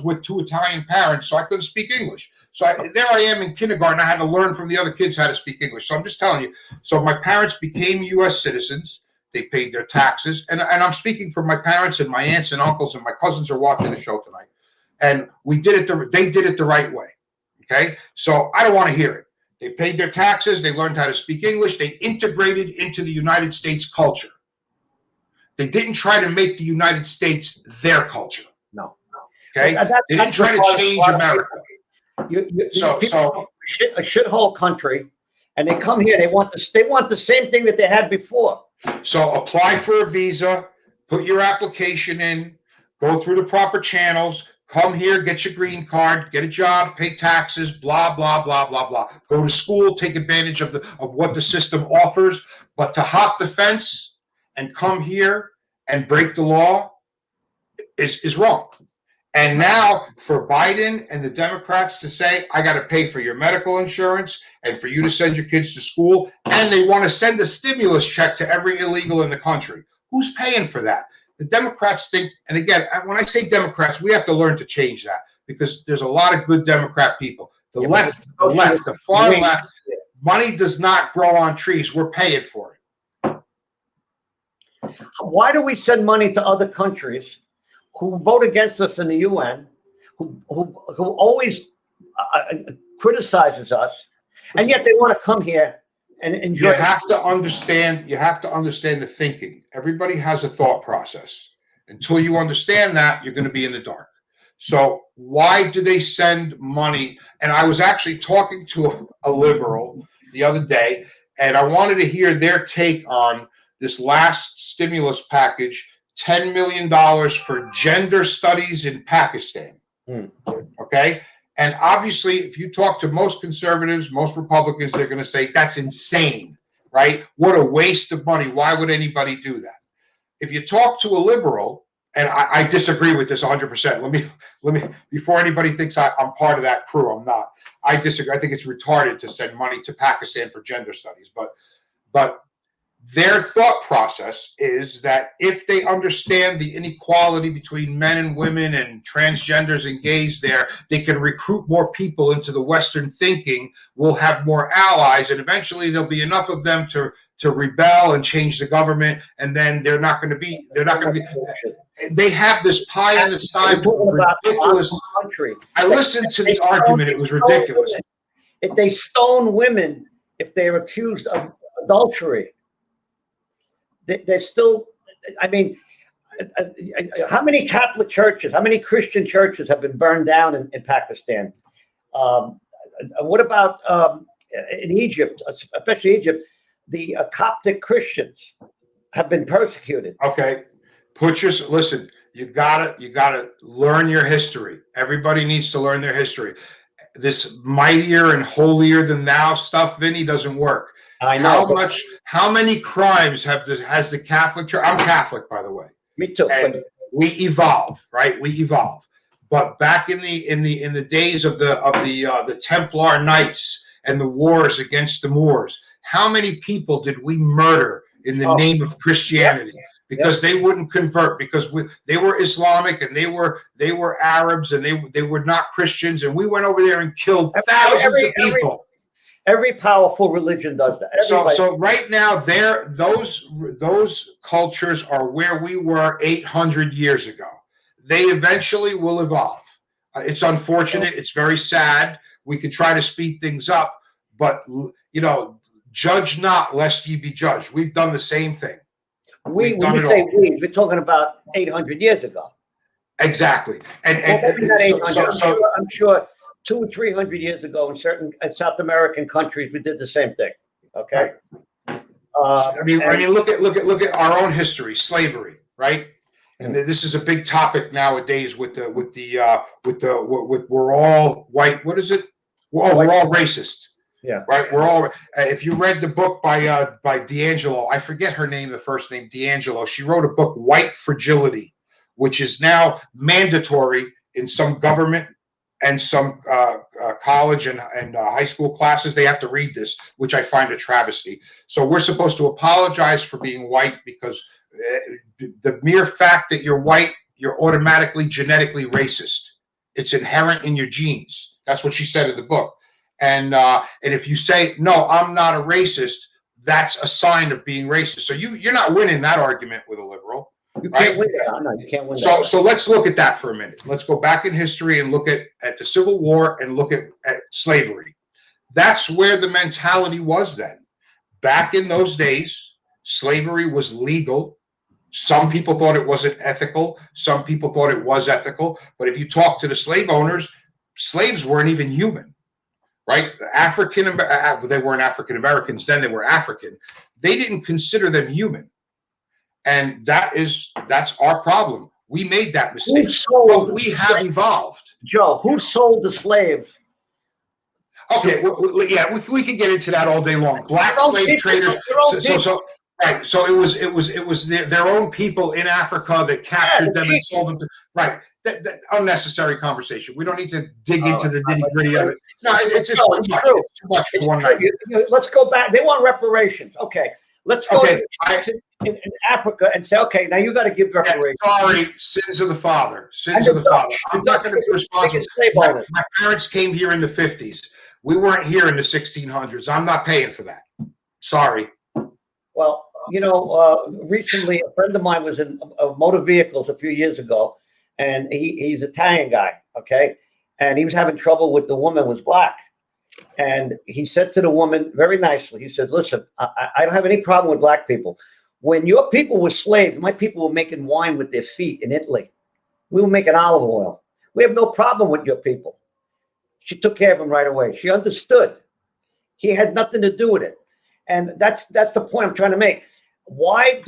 with 2 Italian parents, so I couldn't speak English. So there I am in kindergarten. I had to learn from the other kids how to speak English. So I'm just telling you. So my parents became U.S. citizens. They paid their taxes, and I'm speaking for my parents and my aunts and uncles and my cousins are watching the show tonight. And we did it. They did it the right way. Okay, so I don't want to hear it. They paid their taxes. They learned how to speak English. They integrated into the United States culture. They didn't try to make the United States their culture. No. Okay? They didn't try to change America. A shithole country, and they come here. They want the same thing that they had before. So apply for a visa, put your application in, go through the proper channels, come here, get your green card, get a job, pay taxes, blah, blah, blah, blah, blah. Go to school, take advantage of what the system offers. But to hop the fence and come here and break the law is wrong. And now for Biden and the Democrats to say, I got to pay for your medical insurance and for you to send your kids to school, and they want to send a stimulus check to every illegal in the country. Who's paying for that? The Democrats think, and again, when I say Democrats, we have to learn to change that because there's a lot of good Democrat people. The far left, money does not grow on trees. We're paying for it. Why do we send money to other countries who vote against us in the UN, who always criticizes us, and yet they want to come here and enjoy? You have to understand the thinking. Everybody has a thought process. Until you understand that, you're going to be in the dark. So why do they send money? And I was actually talking to a liberal the other day, and I wanted to hear their take on this last stimulus package, $10 million for gender studies in Pakistan. Okay? And obviously, if you talk to most conservatives, most Republicans, they're going to say, that's insane, right? What a waste of money. Why would anybody do that? If you talk to a liberal, and I disagree with this 100%. Let me before anybody thinks I'm part of that crew, I'm not. I disagree. I think it's retarded to send money to Pakistan for gender studies, but their thought process is that if they understand the inequality between men and women and transgenders and gays there, they can recruit more people into the Western thinking, we'll have more allies, and eventually there'll be enough of them to rebel and change the government, and then they're not going to be, they have this pie in the sky, ridiculous. I listened to the argument, it was ridiculous. If they stone women, if they're accused of adultery, they're still, I mean, how many Catholic churches, how many Christian churches have been burned down in Pakistan? What about in Egypt, especially Egypt, the Coptic Christians have been persecuted. Okay. Listen, you gotta learn your history. Everybody needs to learn their history. This mightier and holier than thou stuff, Vinny, doesn't work. I know. How many crimes has the Catholic Church? I'm Catholic, by the way. Me too. And we evolve, right? We evolve. But back in the days of the Templar Knights and the wars against the Moors, how many people did we murder in the name of Christianity? Because they wouldn't convert, because they were Islamic and they were Arabs and they were not Christians, and we went over there and killed thousands of people. Every powerful religion does that. So right now, those cultures are where we were 800 years ago. They eventually will evolve. It's unfortunate. It's very sad. We could try to speed things up, but judge not lest ye be judged. We've done the same thing. We're talking about 800 years ago. Exactly. And I'm sure 200 or 300 years ago in certain South American countries, we did the same thing. Okay. Right. I mean, look at our own history, slavery, right? And this is a big topic nowadays with we're all white. What is it? We're all racist. Yeah. Right. We're all. If you read the book by D'Angelo, I forget her name, the first name, D'Angelo. She wrote a book, White Fragility, which is now mandatory in some government and some college and high school classes. They have to read this, which I find a travesty. So we're supposed to apologize for being white because the mere fact that you're white, you're automatically genetically racist. It's inherent in your genes. That's what she said in the book. And if you say, no, I'm not a racist, that's a sign of being racist. So you're not winning that argument with a liberal. You can't win that. No, you can't win that. So let's look at that for a minute. Let's go back in history and look at the Civil War and look at slavery. That's where the mentality was then. Back in those days, slavery was legal. Some people thought it wasn't ethical. Some people thought it was ethical. But if you talk to the slave owners, slaves weren't even human. Right? They weren't African Americans then, they were African. They didn't consider them human. And that's our problem. We made that mistake. But we have evolved. Joe, who sold the slaves? Okay, we can get into that all day long. Black slave traders. Right. So it was their own people in Africa that captured them and sold them. Right. That unnecessary conversation. We don't need to dig into the nitty-gritty of it. No, it's too much. It's too much for one night. Let's go back. They want reparations. Okay. Let's go in Africa and say, okay, now you got to give reparations. Sorry, sins of the father. Sins of the father. I'm not going to be responsible. My parents came here in the 50s. We weren't here in the 1600s. I'm not paying for that. Sorry. Well, recently a friend of mine was in motor vehicles a few years ago, and he's an Italian guy, okay? And he was having trouble with the woman was black. And he said to the woman very nicely, he said, listen, I don't have any problem with black people. When your people were slaves, my people were making wine with their feet in Italy. We were making olive oil. We have no problem with your people. She took care of him right away. She understood. He had nothing to do with it. And that's the point I'm trying to make. I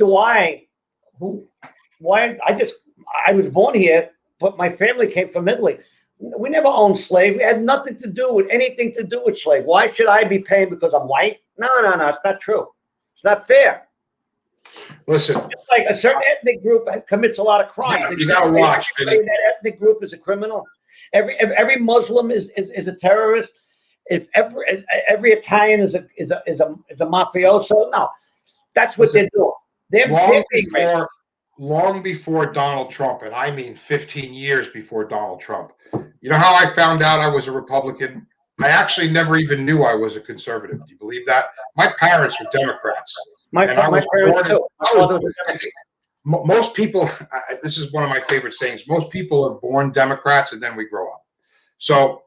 was born here, but my family came from Italy. We never owned slaves. We had nothing to do with anything to do with slaves. Why should I be paying because I'm white? No, it's not true. It's not fair. Listen, It's like a certain ethnic group commits a lot of crimes. yeah, you gotta watch, Everybody Vinny. in that ethnic group is a criminal. Every Muslim is a terrorist. If every Italian is a mafioso, no, that's what they're doing. They're being racist. Long before Donald Trump, and I mean 15 years before Donald Trump. You know how I found out I was a Republican? I actually never even knew I was a conservative. Do you believe that? My parents were Democrats. My parents too. My father was a Democrat. Most people, this is one of my favorite sayings, most people are born Democrats and then we grow up. So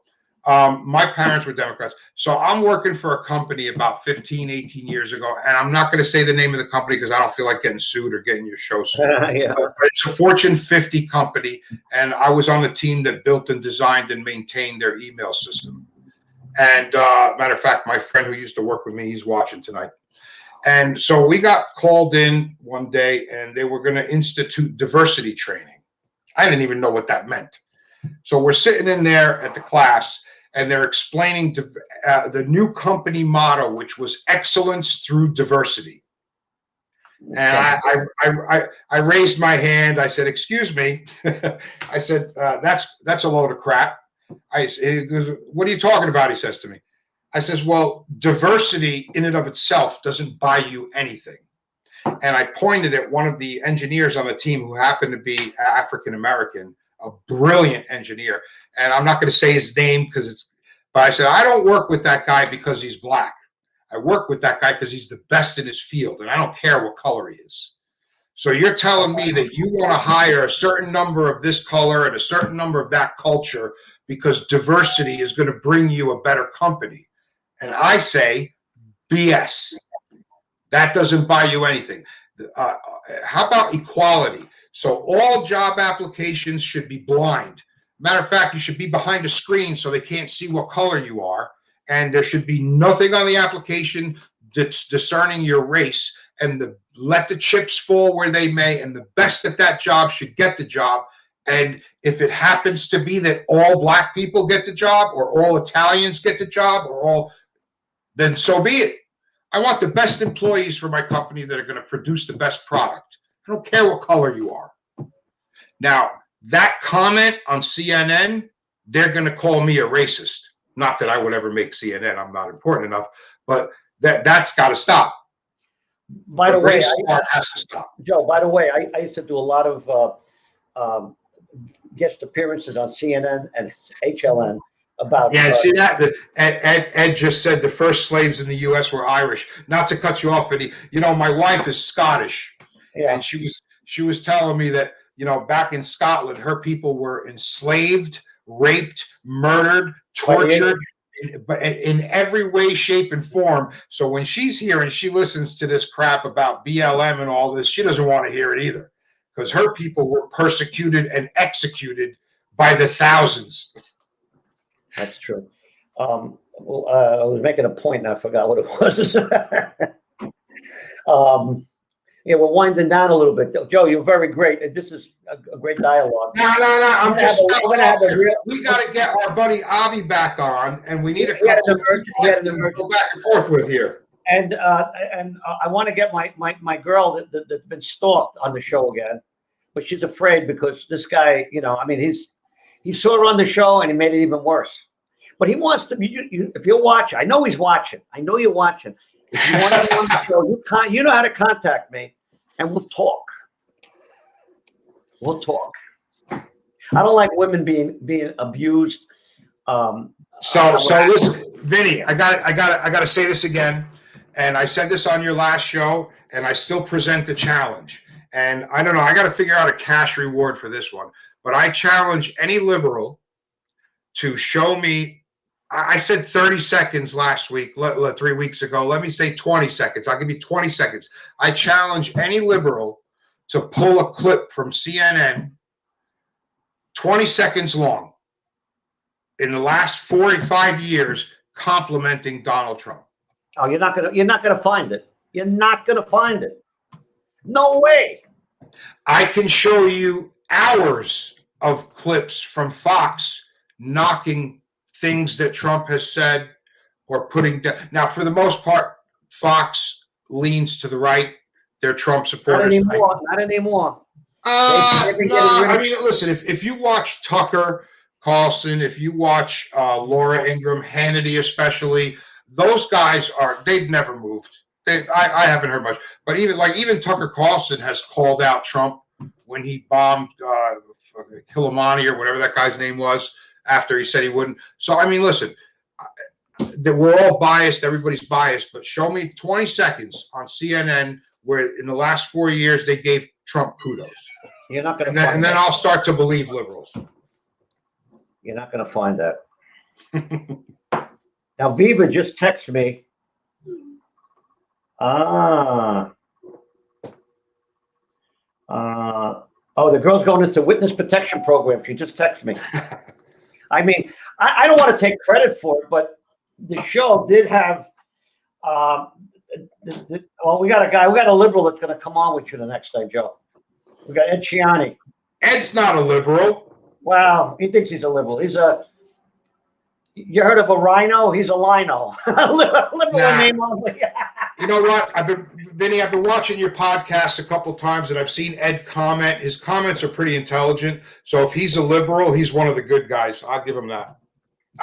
my parents were Democrats. So I'm working for a company about 15, 18 years ago, and I'm not going to say the name of the company because I don't feel like getting sued or getting your show sued. Yeah. But it's a Fortune 50 company, and I was on the team that built and designed and maintained their email system. And matter of fact, my friend who used to work with me, he's watching tonight. And so we got called in one day, and they were going to institute diversity training. I didn't even know what that meant. So we're sitting in there at the class, and they're explaining the new company motto, which was excellence through diversity. And I raised my hand. I said, "Excuse me." I said, "That's a load of crap." He goes, "What are you talking about?" He says to me. I says, "Well, diversity in and of itself doesn't buy you anything." And I pointed at one of the engineers on the team who happened to be African American, a brilliant engineer. And I'm not going to say his name but I said, "I don't work with that guy because he's black. I work with that guy because he's the best in his field, and I don't care what color he is. So you're telling me that you want to hire a certain number of this color and a certain number of that culture because diversity is going to bring you a better company." And I say, BS. That doesn't buy you anything. How about equality? So all job applications should be blind. Matter of fact, you should be behind a screen so they can't see what color you are. And there should be nothing on the application that's discerning your race. And let the chips fall where they may. And the best at that job should get the job. And if it happens to be that all black people get the job, or all Italians get the job, then so be it. I want the best employees for my company that are going to produce the best product. I don't care what color you are. Now, that comment on CNN, they're going to call me a racist. Not that I would ever make CNN. I'm not important enough, but that's got to stop. By the way, has to stop. Joe, by the way, I used to do a lot of guest appearances on CNN and HLN about. Yeah, see that? Ed just said the first slaves in the U.S. were Irish. Not to cut you off, Eddie. You know, my wife is Scottish, and she was telling me that, you know, back in Scotland, her people were enslaved, raped, murdered, tortured, in every way, shape, and form. So when she's here and she listens to this crap about BLM and all this, she doesn't want to hear it either, because her people were persecuted and executed by the thousands. That's true. I was making a point and I forgot what it was. Yeah, we're winding down a little bit. Joe, you're very great. This is a great dialogue. No. I'm just we got to get our buddy Avi back on, and we need a couple to go back and forth with here. And I want to get my girl that's been stalked on the show again, but she's afraid because this guy, you know, I mean, he saw her on the show and he made it even worse. But he wants to be. If you're watching, I know he's watching. I know you're watching. If you want to be on the show, you know how to contact me, and we'll talk. We'll talk. I don't like women being abused. So listen, Vinny, I got to say this again, and I said this on your last show, and I still present the challenge. And I don't know, I got to figure out a cash reward for this one, but I challenge any liberal to show me. I said 30 seconds last week, 3 weeks ago. Let me say 20 seconds. I'll give you 20 seconds. I challenge any liberal to pull a clip from CNN, 20 seconds long, in the last 45 years, complimenting Donald Trump. Oh, you're not gonna find it. You're not gonna find it. No way. I can show you hours of clips from Fox knocking things that Trump has said or putting down. Now, for the most part, Fox leans to the right. they're Trump Not supporters. anymore. Not anymore. They've been No, getting rid I of- mean, listen, if you watch Tucker Carlson, if you watch Laura Ingraham, Hannity especially, those guys they've never moved. I haven't heard much, but even Tucker Carlson has called out Trump when he bombed Kilimani or whatever that guy's name was after he said he wouldn't. So I mean, listen, that we're all biased, everybody's biased, but show me 20 seconds on CNN where in the last 4 years they gave Trump kudos. You're not going to And find then that. I'll start to believe liberals. You're not going to find that. Now, Viva just texted me. Oh, the girl's going into witness protection program. She just texted me. I mean, I don't want to take credit for it, but the show did have. Well, we got a liberal that's going to come on with you the next day, Joe. We got Ed Ciani. Ed's not a liberal. Wow, he thinks he's a liberal. You heard of a rhino? He's a lino. Liberal Nah. name only. You know what? Vinny, I've been watching your podcast a couple times, and I've seen Ed comment. His comments are pretty intelligent. So if he's a liberal, he's one of the good guys. I'll give him that.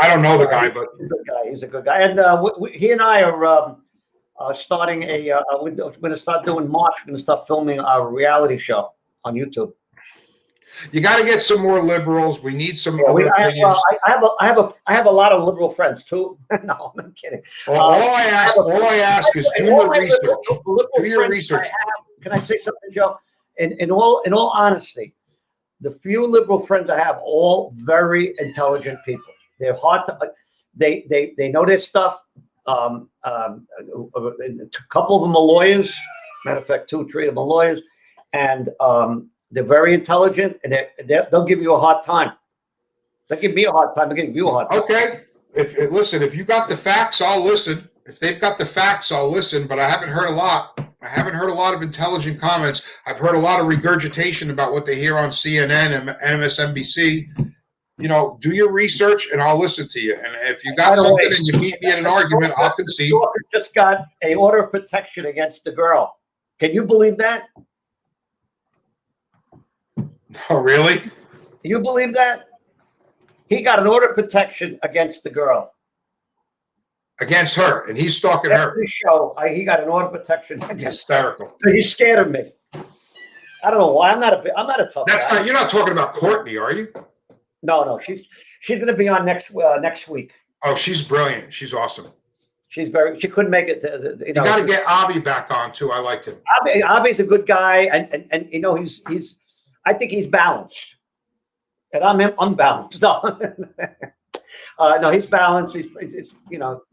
I don't know the guy, but He's a good guy. He's a good guy. And he and I are starting we're going to start doing March. We're going to start filming our reality show on YouTube. you got to get some more liberals. We need some Yeah, other opinions. I have a lot of liberal friends too. No, I'm kidding. All I ask is do your research. Do your research. Can I say something, Joe? In all honesty, the few liberal friends I have, all very intelligent people. They're hard to. They know their stuff. A couple of them are lawyers. Matter of fact, 2 or 3 of them are lawyers, and they're very intelligent, and they'll give you a hard time. They give me a hard time. They give you a hard time. Okay. If you got the facts, I'll listen. If they've got the facts, I'll listen. But I haven't heard a lot. I haven't heard a lot of intelligent comments. I've heard a lot of regurgitation about what they hear on CNN and MSNBC. You know, do your research, and I'll listen to you. And if you got something and you meet me in an argument, I'll concede. Just got an order of protection against the girl. Can you believe that? Oh, really? Can you believe that? He got an order of protection against the girl. Against her, and he's stalking her. Every show, he got an order of protection against her. Hysterical. He's scared of me. I don't know why. I'm not a tough guy. You're not talking about Courtney, are you? No. She's going to be on next week. Oh, she's brilliant. She's awesome. She couldn't make it. You got to get Avi back on too. I like him. Avi's a good guy, and you know he's. I think he's balanced, and I'm unbalanced. No, no, he's balanced. He's you know.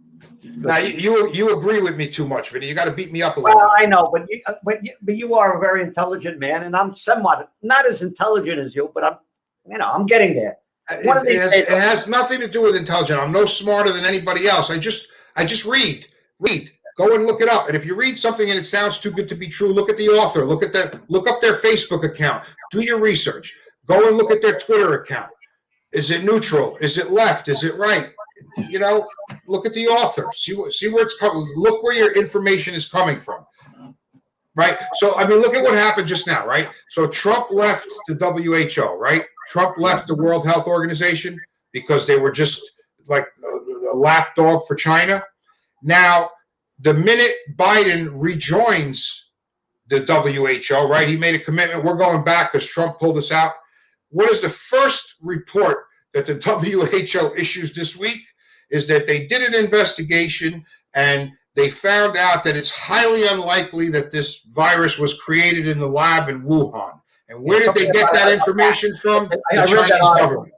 Now you agree with me too much, Vinny. You got to beat me up a little. Well, I know, but you are a very intelligent man, and I'm somewhat not as intelligent as you, but I'm getting there. It has nothing to do with intelligence. I'm no smarter than anybody else. I just read. Go and look it up. And if you read something and it sounds too good to be true, look at the author. Look up their Facebook account. Do your research. Go and look at their Twitter account. Is it neutral? Is it left? Is it right? You know, look at the author. See where it's coming. Look where your information is coming from. Right? So, I mean, look at what happened just now, right? So Trump left the WHO, right? Trump left the World Health Organization because they were just like a lapdog for China. Now, the minute Biden rejoins the WHO, right? He made a commitment. We're going back because Trump pulled us out. What is the first report that the WHO issues this week? Is that they did an investigation and they found out that it's highly unlikely that this virus was created in the lab in Wuhan. And where did they get that information from? The Chinese government.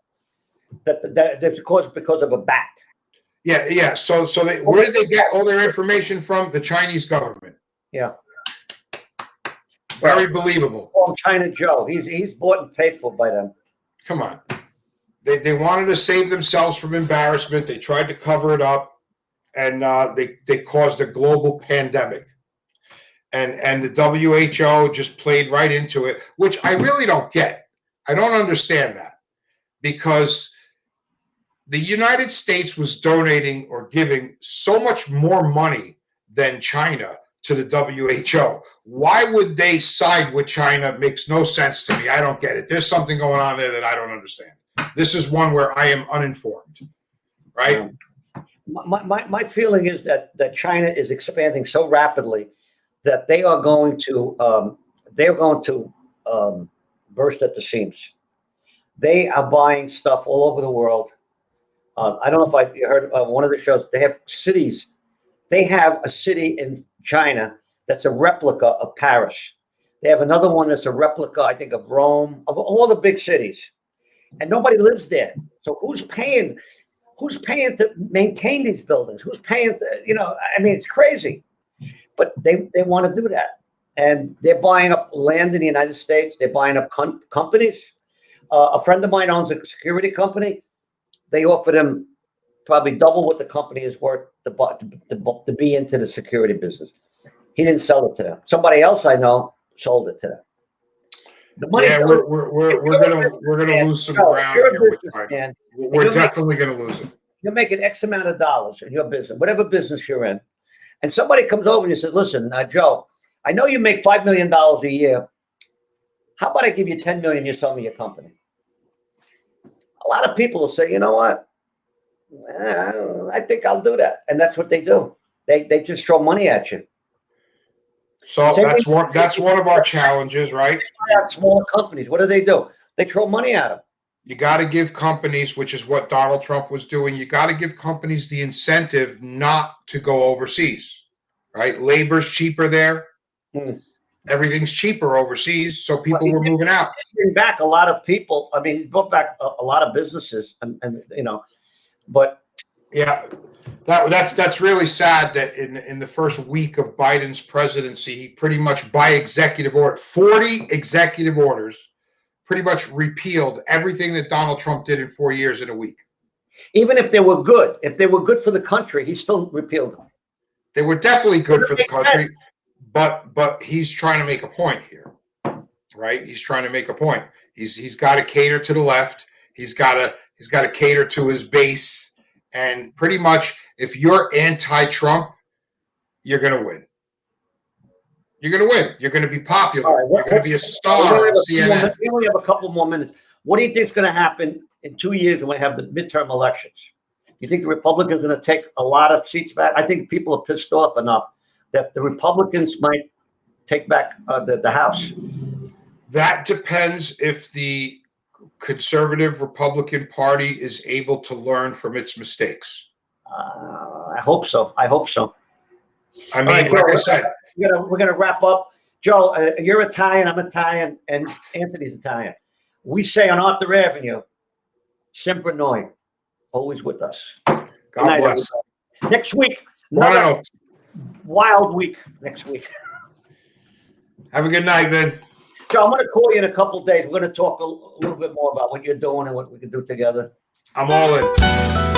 That it's caused because of a bat. Yeah. So where did they get all their information from? The Chinese government. Yeah. Very believable. Oh, China Joe. He's bought and paid for by them. Come on. They wanted to save themselves from embarrassment. They tried to cover it up, and they caused a global pandemic. And the WHO just played right into it, which I really don't get. I don't understand that, because the United States was donating or giving so much more money than China to the WHO. Why would they side with China? Makes no sense to me. I don't get it. There's something going on there that I don't understand. This is one where I am uninformed, right? My feeling is that China is expanding so rapidly that they are going to burst at the seams. They are buying stuff all over the world. I don't know if you heard one of the shows. They have cities. They have a city in China that's a replica of Paris. They have another one that's a replica, I think, of Rome, of all the big cities, and nobody lives there. So who's paying? Who's paying to maintain these buildings? Who's paying to, I mean, it's crazy. But they want to do that. And they're buying up land in the United States. They're buying up companies. A friend of mine owns a security company. They offered him probably double what the company is worth to be into the security business. He didn't sell it to them. Somebody else I know sold it to them. The money. Yeah, we're gonna lose some ground here with China. We're definitely gonna lose it. You're making X amount of dollars in your business, whatever business you're in, and somebody comes over and you says, "Listen, Joe, I know you make $5 million a year. How about I give you $10 million? You sell me your company." A lot of people will say, "You know what? I think I'll do that," and that's what they do. They just throw money at you. So that's one of our challenges, right? Smaller companies, what do? They throw money at them. You got to give companies, which is what Donald Trump was doing, you got to give companies the incentive not to go overseas, right? Labor's cheaper there. Everything's cheaper overseas, so people were moving out. Bring back a lot of people. I mean, he brought back a lot of businesses, and but yeah, that's really sad that in the first week of Biden's presidency, he pretty much by executive order, 40 executive orders, pretty much repealed everything that Donald Trump did in 4 years in a week. Even if they were good for the country, he still repealed them. They were definitely good for the country, but he's trying to make a point here, right? He's trying to make a point. He's got to cater to the left. He's got to cater to his base, and pretty much if you're anti-Trump, you're going to win. You're going to win. You're going to be popular. You're going to be a star on CNN. We only have a couple more minutes. What do you think is going to happen in 2 years when we have the midterm elections? You think the Republicans are going to take a lot of seats back? I think people are pissed off enough that the Republicans might take back the House. That depends if the conservative Republican Party is able to learn from its mistakes. I hope so. I mean, like I said, we're gonna wrap up. Joe, you're Italian, I'm Italian, and Anthony's Italian. We say on Arthur Avenue, sempre noi, always with us. God bless. Everybody. Next week, another wild week. Next week. Have a good night, man. Joe, I'm going to call you in a couple of days. We're going to talk a little bit more about what you're doing and what we can do together. I'm all in.